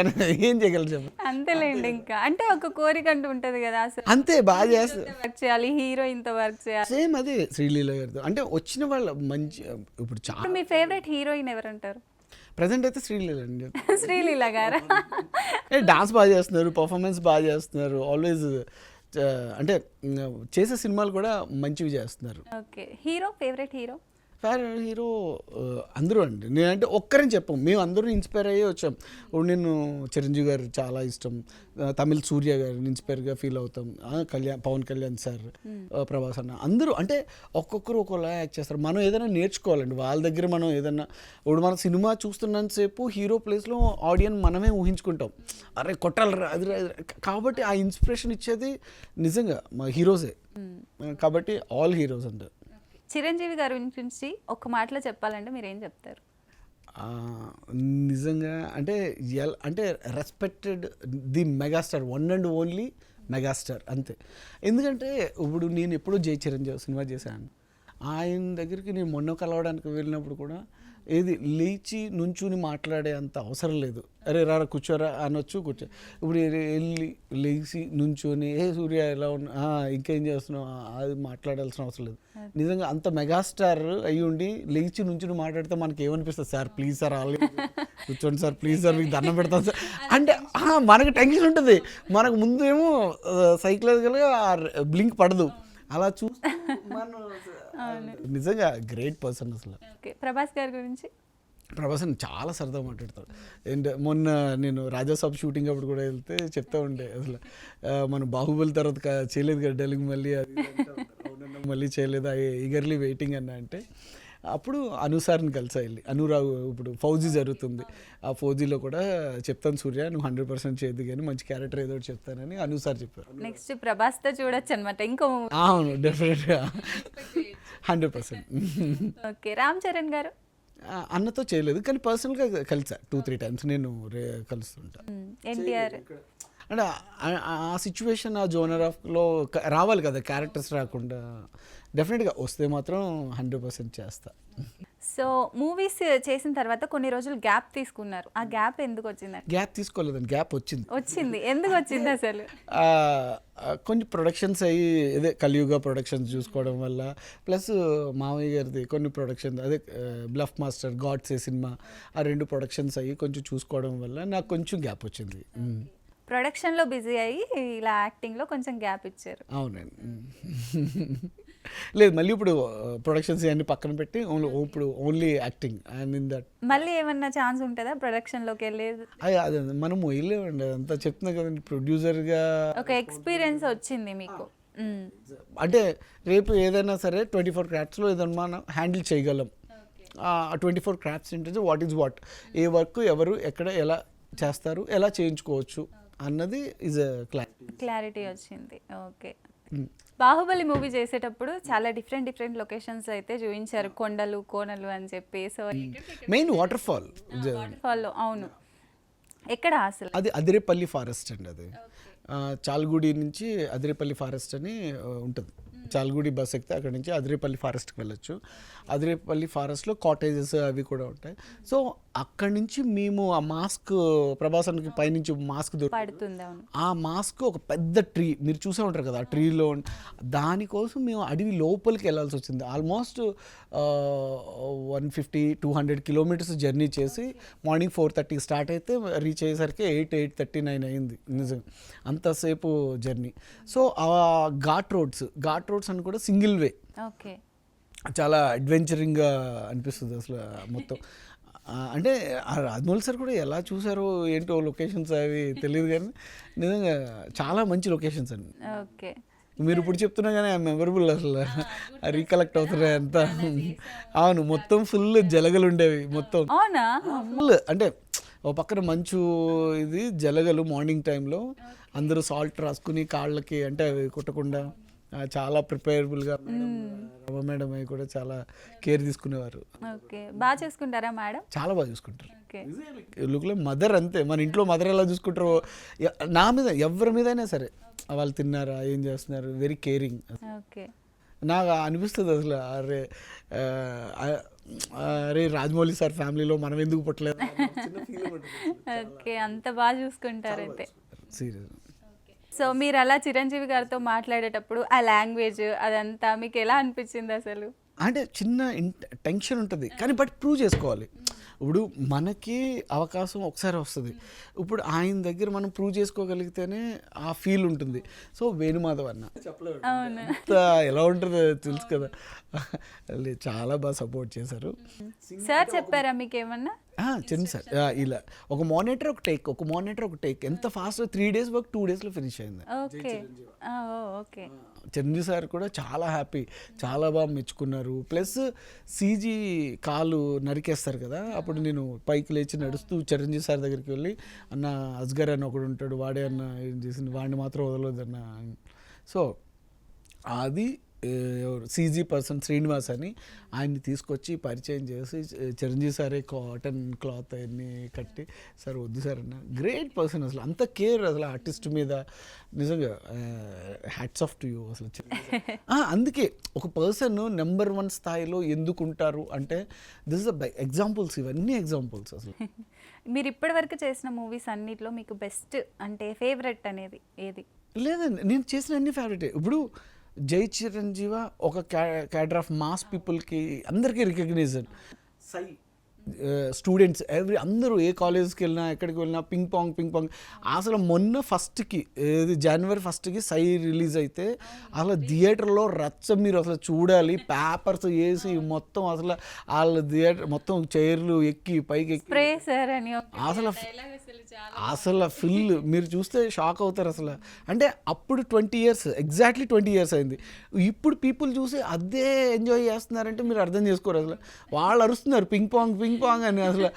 ఏం చేయగలరు చెప్పండి? అంతేలేండి. ఇంకా అంటే ఒక కోరిక అంటూ ఉంటది కదా అసలు అంతే, బాగా చేస్తారు. వర్క్ చేయాలి, హీరోయిన్‌తో వర్క్ చేయాలి. సేమ్ అదే శ్రీలీల గారితో అంటే వచ్చిన వాళ్ళ మంచి. ఇప్పుడు చాలా మీ ఫేవరెట్ హీరోయిన్ ఎవరంటారు? ప్రజెంట్ అయితే శ్రీలీల అండి. శ్రీలీల గారా? డాన్స్ బాగా చేస్తున్నారు, పర్ఫార్మెన్స్ బాగా చేస్తున్నారు, ఆల్వేస్ అంటే చేసే సినిమాలు కూడా మంచివి చేస్తున్నారు. Okay. Hero favourite hero? Favourite hero అందరూ అండి. నేనంటే ఒక్కరని చెప్పాం, మేము అందరూ ఇన్స్పైర్ అయ్యే వచ్చాం. ఇప్పుడు నేను చిరంజీవి గారు చాలా ఇష్టం, తమిళ్ సూర్య గారిని ఇన్స్పైర్గా ఫీల్ అవుతాం, పవన్ కళ్యాణ్ సార్, ప్రభాస్ అన్న, అందరూ అంటే ఒక్కొక్కరు ఒక్కోలా యాక్ట్ చేస్తారు. మనం ఏదైనా నేర్చుకోవాలండి వాళ్ళ దగ్గర. మనం ఏదైనా ఇప్పుడు మన సినిమా చూస్తున్నంతసేపు హీరో ప్లేస్లో ఆడియన్స్ మనమే ఊహించుకుంటాం, అరే కొట్టాలరా అది కాబట్టి ఆ ఇన్స్పిరేషన్ ఇచ్చేది నిజంగా మా హీరోసే. కాబట్టి ఆల్ హీరోస్ అంటారు. చిరంజీవి గారి గురించి ఒక మాటలో చెప్పాలంటే మీరు ఏం చెప్తారు? నిజంగా అంటే అంటే respected the megastar, one and only megastar అంతే. ఎందుకంటే ఇప్పుడు నేను ఎప్పుడూ జై చిరంజీవి సినిమా చేశాను, ఆయన దగ్గరికి నేను మొన్న కలవడానికి వెళ్ళినప్పుడు కూడా ఏది లేచి నుంచుని మాట్లాడే అంత అవసరం లేదు. అరే రారా కూర్చోరా అనొచ్చు, కూర్చో. ఇప్పుడు వెళ్ళి లేచి నుంచొని ఏ సూర్య ఎలా ఉన్నా ఇంకేం చేస్తున్నావు అది మాట్లాడాల్సిన అవసరం లేదు. నిజంగా అంత మెగాస్టార్ అయ్యి ఉండి లేచి నుంచుని మాట్లాడితే మనకి ఏమనిపిస్తుంది? సార్ ప్లీజ్ సార్ ఆల్రెడీ కూర్చోండి సార్, ప్లీజ్ సార్ మీకు దండం పెడతాను సార్ అంటే మనకు టెన్షన్ ఉంటుంది. మనకు ముందు ఏమో సైకలాజికల్గా బ్లింక్ పడదు, అలా చూస్తే మనం నిజంగా గ్రేట్ పర్సన్ అసలు. ఓకే. ప్రభాస్ గారి గురించి? ప్రభాస్ అని చాలా సరదా మాట్లాడతాడు. అండ్ మొన్న నేను రాజాసాబ్ షూటింగ్ అప్పుడు కూడా వెళ్తే చెప్తా ఉండే, అసలు మనం బాహుబలి తర్వాత చేయలేదు కదా డెలింగ్, మళ్ళీ అది అవునన్నా మళ్ళీ చేయలేదు, ఈగర్లీ వెయిటింగ్ అన్న అంటే అప్పుడు అనుసార్ని కలిసా వెళ్ళి, అనురావు ఇప్పుడు ఫౌజీ జరుగుతుంది, ఆ ఫౌజీలో కూడా చెప్తాను సూర్య నువ్వు 100% చేయదు కానీ మంచి క్యారెక్టర్ ఏదో చెప్తానని అనుసార్ చెప్పారు. నెక్స్ట్ ప్రభాస్తో చూడొచ్చు అనమాట ఇంకో? అవును, డెఫినెట్గా 100%. ఓకే. రామ్ చరణ్ గారు? అన్నతో చేయలేదు కానీ పర్సనల్గా కలిసా 2-3 టైమ్స్ నేను కలుస్తుంటా. ఎన్టీఆర్ అంటే ఆ సిచ్యువేషన్ ఆ జోనర్ ఆఫ్లో రావాలి కదా, క్యారెక్టర్స్ రాకుండా డెఫినెట్గా వస్తే మాత్రం 100% చేస్తా. సో మూవీస్ చేసిన తర్వాత కొన్ని రోజులు గ్యాప్ తీసుకున్నారు, ఆ గ్యాప్ ఎందుకు వచ్చిందండి? గ్యాప్ తీసుకోలేదండి, గ్యాప్ వచ్చింది. ఎందుకు వచ్చింది అసలు? కొంచెం ప్రొడక్షన్స్ అయ్యి ఇదే కలియుగ ప్రొడక్షన్స్ చూసుకోవడం వల్ల, ప్లస్ మామయ్య గారిది కొన్ని ప్రొడక్షన్స్ అదే బ్లఫ్ మాస్టర్, గాడ్సే సినిమా, ఆ 2 ప్రొడక్షన్స్ అయ్యి కొంచెం చూసుకోవడం వల్ల నాకు కొంచెం గ్యాప్ వచ్చింది. ప్రొడక్షన్లో బిజీ అయ్యి ఇలా యాక్టింగ్లో కొంచెం గ్యాప్ ఇచ్చారు. అవునండి. లేదు మళ్ళీ ఇప్పుడు ప్రొడక్షన్స్ అన్ని పక్కన పెట్టి ఇప్పుడు only acting and in that. మళ్ళీ ఏమన్నా ఛాన్స్ ఉంటుందా ప్రొడక్షన్లోకి వెళ్ళేది? అదే మనం వెళ్ళేవండి, అంతా చెప్తున్నా కదండి, ప్రొడ్యూసర్గా ఒక ఎక్స్పీరియన్స్ వచ్చింది మీకు. అంటే రేపు ఏదైనా సరే 24 క్రాఫ్ట్స్లో ఏదైనా మనం హ్యాండిల్ చేయగలం. 24 క్రాఫ్ట్స్ ఏంటంటే what is what, A work ఎవరు ఎక్కడ ఎలా చేస్తారు, ఎలా చేయించుకోవచ్చు అన్నది ఈజ్ క్లారిటీ వచ్చింది. ఓకే. బాహుబలి మూవీ చేసేటప్పుడు చాలా డిఫరెంట్ లొకేషన్స్ అయితే చూపించారు, కొండలు కోనలు అని చెప్పి. సో మెయిన్ వాటర్ ఫాల్ అవును, ఎక్కడ అసలు? అది అదిరేపల్లి ఫారెస్ట్ అండి. అది చాల్గుడి నుంచి అదిరేపల్లి ఫారెస్ట్ అని ఉంటుంది. చాల్గుడి బస్ ఎక్కితే అక్కడ నుంచి అదిరేపల్లి ఫారెస్ట్కి వెళ్ళొచ్చు. అదిరేపల్లి ఫారెస్ట్లో కాటేజెస్ అవి కూడా ఉంటాయి. సో అక్కడి నుంచి మేము ఆ మాస్క్ ప్రభాసానికి పైనుంచి మాస్క్ దొరుకుతుంది, ఆ మాస్క్ ఒక పెద్ద ట్రీ మీరు చూసే ఉంటారు కదా, ఆ ట్రీలో దానికోసం మేము అడవి లోపలికి వెళ్ళాల్సి వచ్చింది. ఆల్మోస్ట్ 150-200 కిలోమీటర్స్ జర్నీ చేసి మార్నింగ్ 4:30 స్టార్ట్ అయితే రీచ్ అయ్యేసరికి 8:39 అయింది. నిజం అంతసేపు జర్నీ. సో ఆ ఘాట్ రోడ్స్ అని కూడా సింగిల్ వే. ఓకే. చాలా అడ్వెంచరింగ్గా అనిపిస్తుంది అసలు మొత్తం. అంటే రాజమౌళి సార్ కూడా ఎలా చూసారో ఏంటో లొకేషన్స్ అవి తెలియదు కానీ నిజంగా చాలా మంచి లొకేషన్స్ అండి. ఓకే. మీరు ఇప్పుడు చెప్తున్నా కానీ మెమరబుల్ అసలు రీకలెక్ట్ అవుతున్నాయి అంత. అవును, మొత్తం ఫుల్ జలగలు ఉండేవి మొత్తం అవునా? ఫుల్. అంటే ఒక పక్కన మంచు, ఇది జలగలు మార్నింగ్ టైంలో అందరూ సాల్ట్ రాసుకుని కాళ్ళకి, అంటే అవి కుట్టకుండా చాలా ప్రిపేరబుల్గా రమ మేడం అవి కూడా చాలా కేర్ తీసుకునేవారు. ఓకే, బాగా చూసుకుంటారా మేడం? చాలా బాగా చూసుకుంటారు. ఓకే, లుక్లో మదర్ అంతే, మన ఇంట్లో మదర్ ఎలా చూసుకుంటారో నా మీద ఎవరి మీదైనా సరే, వాళ్ళు తిన్నారా, ఏం చేస్తున్నారు, వెరీ కేరింగ్. ఓకే. నాకు అనిపిస్తుంది అసలు, అరే అరే రాజమౌళి సార్ ఫ్యామిలీలో మనం ఎందుకు పుట్టలేదు. ఓకే, అంత బాగా చూసుకుంటారు అయితే. సీరియస్. సో మీరు అలా చిరంజీవి గారితో మాట్లాడేటప్పుడు ఆ లాంగ్వేజ్ అదంతా మీకు ఎలా అనిపించింది అసలు? అంటే చిన్న టెన్షన్ ఉంటుంది, కానీ బట్ ప్రూవ్ చేసుకోవాలి. ఇప్పుడు మనకి అవకాశం ఒకసారి వస్తుంది, ఇప్పుడు ఆయన దగ్గర మనం ప్రూవ్ చేసుకోగలిగితేనే ఆ ఫీల్ ఉంటుంది. సో వేణుమాధవ్ అన్న అవును, ఎలా ఉంటుందో తెలుసు కదా, చాలా బాగా సపోర్ట్ చేశారు. సార్ చెప్పారా మీకు ఏమన్నా? చిన్న సార్ ఇలా ఒక మానిటర్ ఒక టేక్ ఎంత ఫాస్ట్ 3 days వర్క్ 2 daysలో ఫినిష్ అయింది. Okay, okay. చిరంజీవి సార్ కూడా చాలా హ్యాపీ, చాలా బాగా మెచ్చుకున్నారు. ప్లస్ సీజీ కాలు నరికేస్తారు కదా, అప్పుడు నేను పైకి లేచి నడుస్తూ చిరంజీవి సార్ దగ్గరికి వెళ్ళి, అన్న అస్గర్ అని ఒకడు ఉంటాడు, వాడే అన్న ఏం చేసింది, వాడిని మాత్రం వదలొద్దన్న. సో అది ఎవరు సీజీ పర్సన్ శ్రీనివాస్ అని, ఆయన్ని తీసుకొచ్చి పరిచయం చేసి చిరంజీవి సారే కాటన్ క్లాత్ అవన్నీ కట్టి, సార్ వద్దు సార్ అన్న. గ్రేట్ పర్సన్ అసలు, అంత కేర్ అసలు ఆర్టిస్ట్ మీద, నిజంగా హ్యాట్స్ ఆఫ్ టు యూ అసలు. అందుకే ఒక పర్సన్ నెంబర్ 1 స్థాయిలో ఎందుకు ఉంటారు అంటే, దిస్ ఇస్ ఎగ్జాంపుల్స్, ఇవన్నీ ఎగ్జాంపుల్స్ అసలు. మీరు ఇప్పటి వరకు చేసిన మూవీస్ అన్నిట్లో మీకు బెస్ట్ అంటే ఫేవరెట్ అనేది ఏది? లేదండి, నేను చేసిన అన్ని ఫేవరెటే. ఇప్పుడు జై చిరంజీవ ఒక క్యాడర్ ఆఫ్ మాస్ పీపుల్కి అందరికీ రికగ్నైజేషన్. సై స్టూడెంట్స్ అందరూ ఏ కాలేజ్కి వెళ్ళినా ఎక్కడికి వెళ్ళినా పింగ్ పాంగ్ అసలు మొన్న ఫస్ట్కి జనవరి 1st సై రిలీజ్ అయితే అసలు థియేటర్లో రచ్చ, మీరు అసలు చూడాలి. పేపర్స్ వేసి మొత్తం అసలు వాళ్ళ థియేటర్ మొత్తం చైర్లు ఎక్కి పైకి ఎక్కి అసలు ఫుల్, మీరు చూస్తే షాక్ అవుతారు అసలు. అంటే అప్పుడు 20 years, ఎగ్జాక్ట్లీ 20 years అయింది. ఇప్పుడు పీపుల్ చూసి అదే ఎంజాయ్ చేస్తున్నారంటే మీరు అర్థం చేసుకోరు అసలు. వాళ్ళు అరుస్తున్నారు పింగ్ పాంగ్ అని అసలు.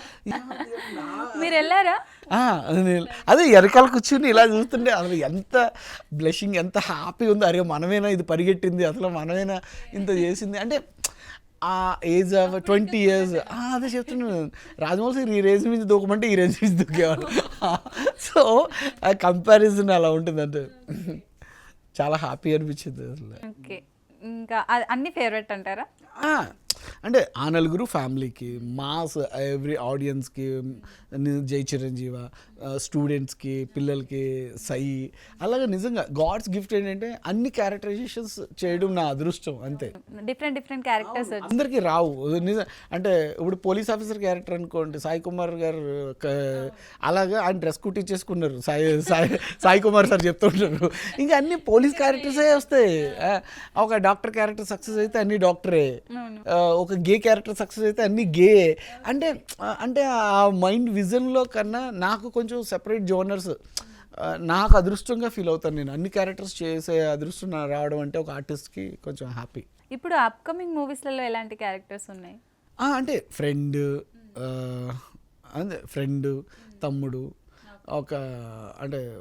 మీరు వెళ్ళారా? అదే వెనకాల కూర్చుని ఇలా చూస్తుంటే అసలు ఎంత బ్లెషింగ్, ఎంత హ్యాపీ ఉంది. అరే మనమేనా ఇది పరిగెట్టింది, అసలు మనమేనా ఇంత చేసింది అంటే ఆ ఏజ్ ఆఫ్ 20 years. అదే చెప్తున్నాను, రాజమౌళి సార్ ఈ రేంజ్ నుంచి దూకమంటే ఈ రేంజ్ నుంచి దూకేవాళ్ళు. సో ఆ కంపారిజన్ అలా ఉంటుంది, అంటే చాలా హ్యాపీ అనిపించింది అసలు. ఓకే, ఇంకా అన్ని ఫేవరెట్ అంటారా? అంటే ఆ నలుగురు ఫ్యామిలీకి, మాస్ ఎవ్రీ ఆడియన్స్కి జై చిరంజీవ, స్టూడెంట్స్కి, పిల్లలకి సై, అలాగే నిజంగా గాడ్స్ గిఫ్ట్ ఏంటంటే అన్ని క్యారెక్టరైజేషన్స్ చేయడం నా అదృష్టం అంతే. డిఫరెంట్ క్యారెక్టర్స్ అందరికీ రావు నిజం. అంటే ఇప్పుడు పోలీస్ ఆఫీసర్ క్యారెక్టర్ అనుకోండి, సాయి కుమార్ గారు అలాగా ఆయన డ్రెస్ కుట్టించేసుకున్నారు, సాయి కుమార్ సార్ చెప్తుంటారు. ఇంకా అన్ని పోలీస్ క్యారెక్టర్సే వస్తాయి. ఒక డాక్టర్ క్యారెక్టర్ సక్సెస్ అయితే అన్ని డాక్టరే, ఒక గే క్యారెక్టర్ సక్సెస్ అయితే అన్ని గే. అంటే ఆ మైండ్ విజన్లో కన్నా నాకు కొంచెం సెపరేట్ జోనర్స్, నాకు అదృష్టంగా ఫీల్ అవుతాను నేను. అన్ని క్యారెక్టర్స్ చేసే అదృష్టం రావడం అంటే ఒక ఆర్టిస్ట్కి కొంచెం హ్యాపీ. ఇప్పుడు అప్కమింగ్ మూవీస్లలో ఎలాంటి క్యారెక్టర్స్ ఉన్నాయి? అంటే ఫ్రెండ్, తమ్ముడు,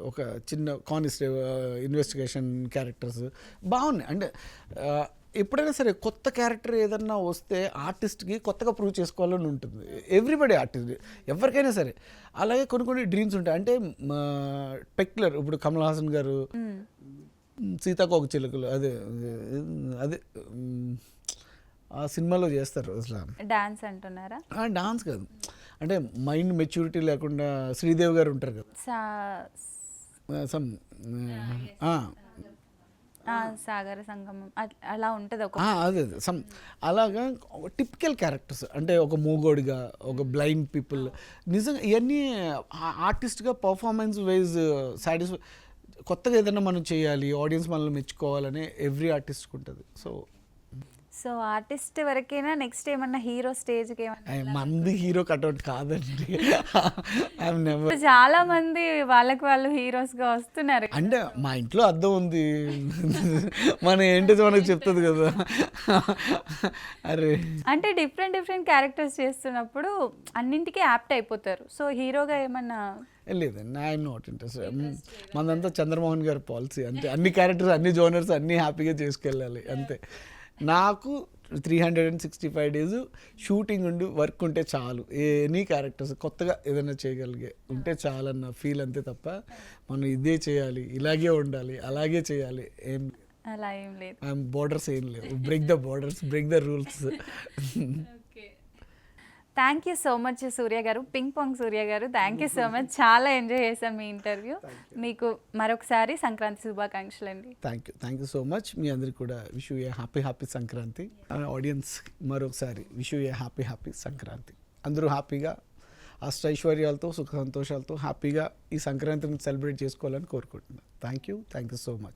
ఒక చిన్న కానిస్టేబుల్ ఇన్వెస్టిగేషన్ క్యారెక్టర్స్ బాగున్నాయి. అంటే ఎప్పుడైనా సరే కొత్త క్యారెక్టర్ ఏదన్నా వస్తే ఆర్టిస్ట్కి కొత్తగా ప్రూవ్ చేసుకోవాలని ఉంటుంది. ఎవ్రీబడి ఆర్టిస్ట్, ఎవరికైనా సరే అలాగే కొన్ని డ్రీమ్స్ ఉంటాయి. అంటే పెక్యులర్, ఇప్పుడు కమల్ హాసన్ గారు సీతాకోక చిలుకలు అదే ఆ సినిమాలో చేస్తారు. అసలు డాన్స్ అంటున్నారా? డాన్స్ కాదు, అంటే మైండ్ మెచ్యూరిటీ లేకుండా శ్రీదేవి గారు ఉంటారు కదా, సాగర సంగమం అలా ఉంటుంది ఒక అదే అలాగా టిపికల్ క్యారెక్టర్స్. అంటే ఒక మూగోడిగా, ఒక బ్లైండ్ పీపుల్, నిజంగా ఇవన్నీ ఆర్టిస్ట్గా పర్ఫార్మెన్స్ వైజ్ సాటిస్ఫై, కొత్తగా ఏదైనా మనం చేయాలి, ఆడియన్స్ మనల్ని మెచ్చుకోవాలని ఎవ్రీ ఆర్టిస్ట్కి ఉంటుంది. సో ఆర్టిస్ట్ వరకేనా, నెక్స్ట్ ఏమన్నా హీరో స్టేజ్కి ఏమన్నా? మంది హీరో కట్అవుట్ కాదండి. I'm never. చాలా మంది వాళ్ళకి వాళ్ళు హీరోస్గా వస్తున్నారు. అంటే మా ఇంట్లో అద్దం ఉంది, మన ఏంటో మనకు చెప్తుంది కదా. అరే అంటే డిఫరెంట్ డిఫరెంట్ క్యారెక్టర్స్ చేస్తున్నప్పుడు అన్నింటికీ యాప్ట్ అయిపోతారు. సో హీరోగా ఏమన్నా? లేదండి, ఐఎమ్ నాట్ ఇంట్రెస్టెడ్. మనదంతా చంద్రమోహన్ గారి పాలసీ అంతే, అన్ని క్యారెక్టర్స్ అన్ని జోనర్స్ అన్నీ హ్యాపీగా చేసుకెళ్ళాలి అంతే. నాకు 365 days షూటింగ్ ఉండి వర్క్ ఉంటే చాలు. ఎనీ క్యారెక్టర్స్ కొత్తగా ఏదైనా చేయగలిగే ఉంటే చాలన్న ఫీల్ అంతే తప్ప మనం ఇదే చేయాలి, ఇలాగే ఉండాలి, అలాగే చేయాలి ఏం అలా ఏం లేదు. బోర్డర్స్ ఏం లేవు. Break the borders, break the rules. Thank you so much Surya garu, ping pong Surya garu. Thank you so much, చాలా ఎంజాయ్ చేశాం మీ ఇంటర్వ్యూ. మీకు మరొకసారి సంక్రాంతి శుభాకాంక్షలు అండి. Thank you so much. మీ అందరికి కూడా wish you a happy Sankranti. Audience మరొకసారి wish you a happy Sankranti. అందరూ హ్యాపీగా అష్టైశ్వర్యాలతో సుఖ సంతోషాలతో హ్యాపీగా ఈ సంక్రాంతిని సెలబ్రేట్ చేసుకోవాలని కోరుకుంటున్నాను. Thank you so much.